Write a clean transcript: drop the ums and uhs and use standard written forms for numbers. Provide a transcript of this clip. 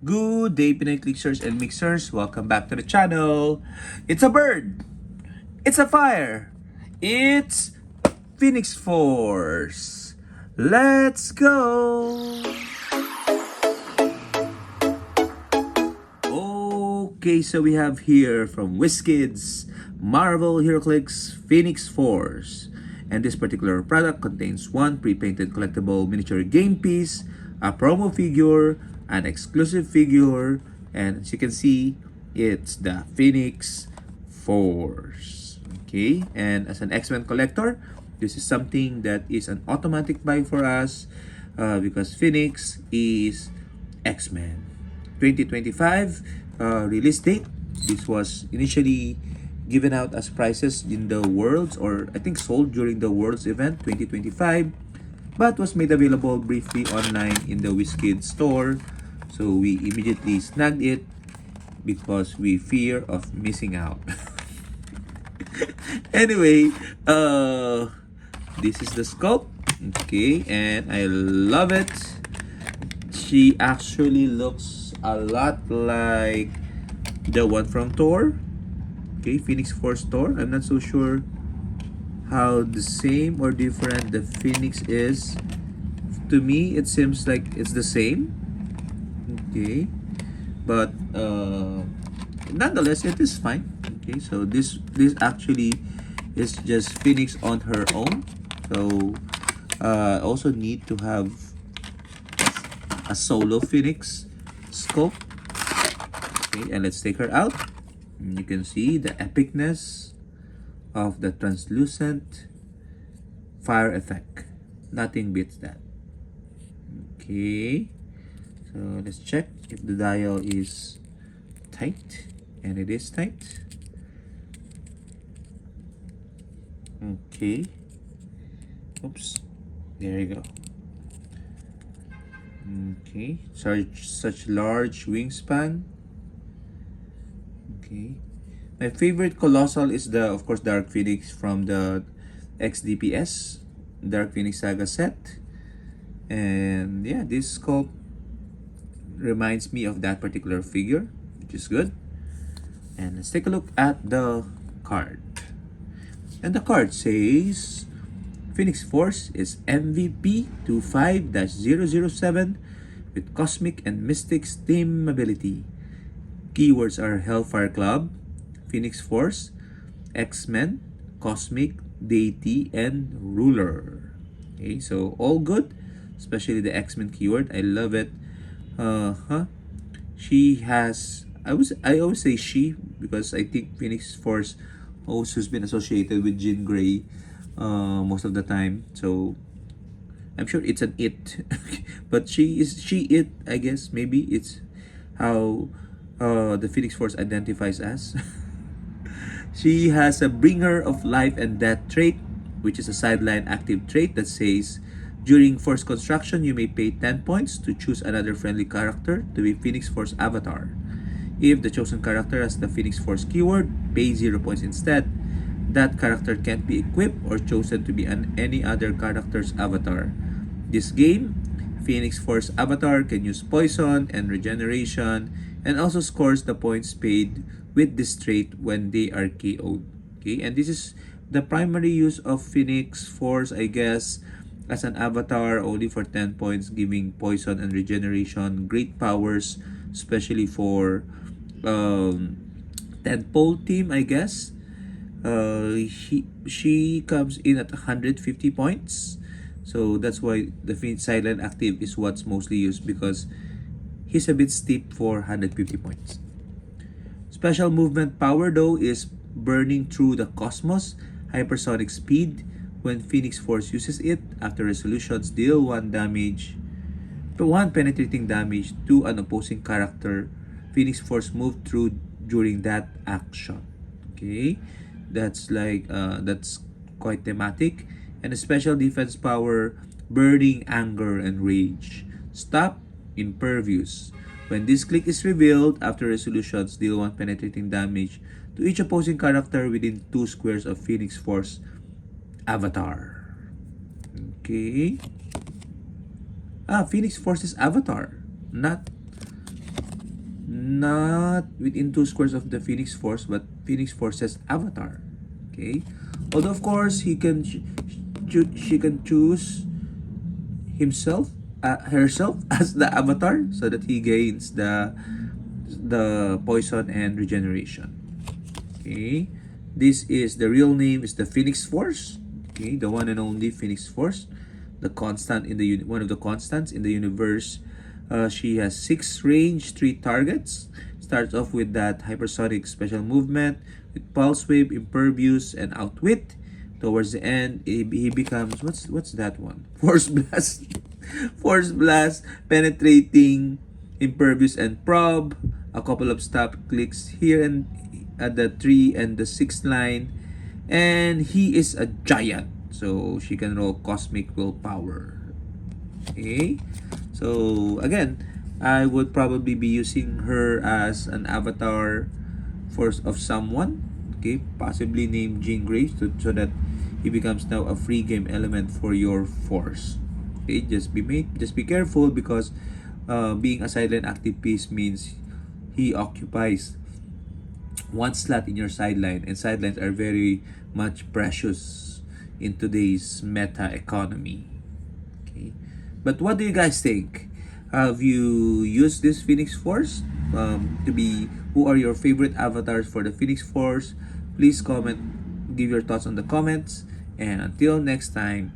Good day, Pinoy Clickers and Mixers. Welcome back to the channel. It's a bird. It's a fire. It's Phoenix Force. Let's go. Okay, so we have here from WizKids, Marvel Heroclix Phoenix Force. And this particular product contains one pre-painted collectible miniature game piece, a promo figure, an exclusive figure, and as you can see, it's the Phoenix Force. Okay, and as an X-Men collector, this is something that is an automatic buy for us because Phoenix is X-Men. 2025 release date. This was initially given out as prizes in the Worlds, or I think sold during the Worlds event 2025, but was made available briefly online in the WizKids store. So we immediately snagged it because we fear of missing out. Anyway, this is the scope. Okay, and I love it. She actually looks a lot like the one from Thor. Okay, Phoenix Force Thor. I'm not so sure how the same or different the Phoenix is. To me, it seems like it's the same. Okay, but nonetheless, it is fine. Okay, so this actually is just Phoenix on her own. So also need to have a solo Phoenix scope. Okay, and let's take her out. And you can see the epicness of the translucent fire effect. Nothing beats that. Okay, so let's check if the dial is tight, and it is tight. Okay, oops, there you go. Okay, such large wingspan. Okay, my favorite colossal is of course Dark Phoenix from the XDPS Dark Phoenix Saga set. And yeah, this sculpt reminds me of that particular figure, which is good. And let's take a look at the card. And the card says Phoenix Force is MVP 25-007 with Cosmic and Mystics team ability. Keywords are Hellfire Club, Phoenix Force, X-Men, Cosmic, Deity, and Ruler. Okay, so all good, especially the X-Men keyword. I love it. She has, I always say she because I think Phoenix Force also has been associated with Jean Grey most of the time. So I'm sure it's an it. But she it, I guess. Maybe it's how the Phoenix Force identifies as. She has a bringer of life and death trait, which is a sideline active trait that says during Force construction, you may pay 10 points to choose another friendly character to be Phoenix Force avatar. If the chosen character has the Phoenix Force keyword, pay 0 points instead. That character can't be equipped or chosen to be any other character's avatar. This game, Phoenix Force avatar can use poison and regeneration, and also scores the points paid with this trait when they are KO'd. Okay, and this is the primary use of Phoenix Force, I guess, as an avatar, only for 10 points, giving poison and regeneration, great powers, especially for tentpole team, I guess. She comes in at 150 points, so that's why the silent active is what's mostly used, because he's a bit steep for 150 points. Special movement power though is burning through the cosmos, hypersonic speed. When Phoenix Force uses it, after resolutions deal 1 penetrating damage to an opposing character, Phoenix Force move through during that action. Okay, that's quite thematic. And a special defense power, burning anger and rage. Stop, impervious. When this click is revealed, after resolutions deal 1 penetrating damage to each opposing character within 2 squares of Phoenix Force avatar. Okay. Phoenix Force's avatar, not not within 2 squares of the Phoenix Force, but Phoenix Force's avatar. Okay, although of course she can choose himself herself as the avatar so that he gains the poison and regeneration. Okay, this is the real name is the Phoenix Force. Okay, the one and only Phoenix Force, the constant in the one of the constants in the universe. She has 6 range, 3 targets. Starts off with that hypersonic special movement with pulse wave, impervious, and outwit. Towards the end, he becomes what's that one? Force blast, force blast, penetrating, impervious, and probe. A couple of stop clicks here and at the 3 and the 6 line, and he is a giant, so she can roll cosmic willpower. Okay, so again, I would probably be using her as an avatar force of someone. Okay, possibly named Jean Grey, so that he becomes now a free game element for your force. Okay, just be careful because being a silent active piece means he occupies one slot in your sideline, and sidelines are very much precious in today's meta economy. Okay, but what do you guys think? Have you used this Phoenix Force? To be Who are your favorite avatars for the Phoenix Force? Please comment, give your thoughts on the comments, and until next time,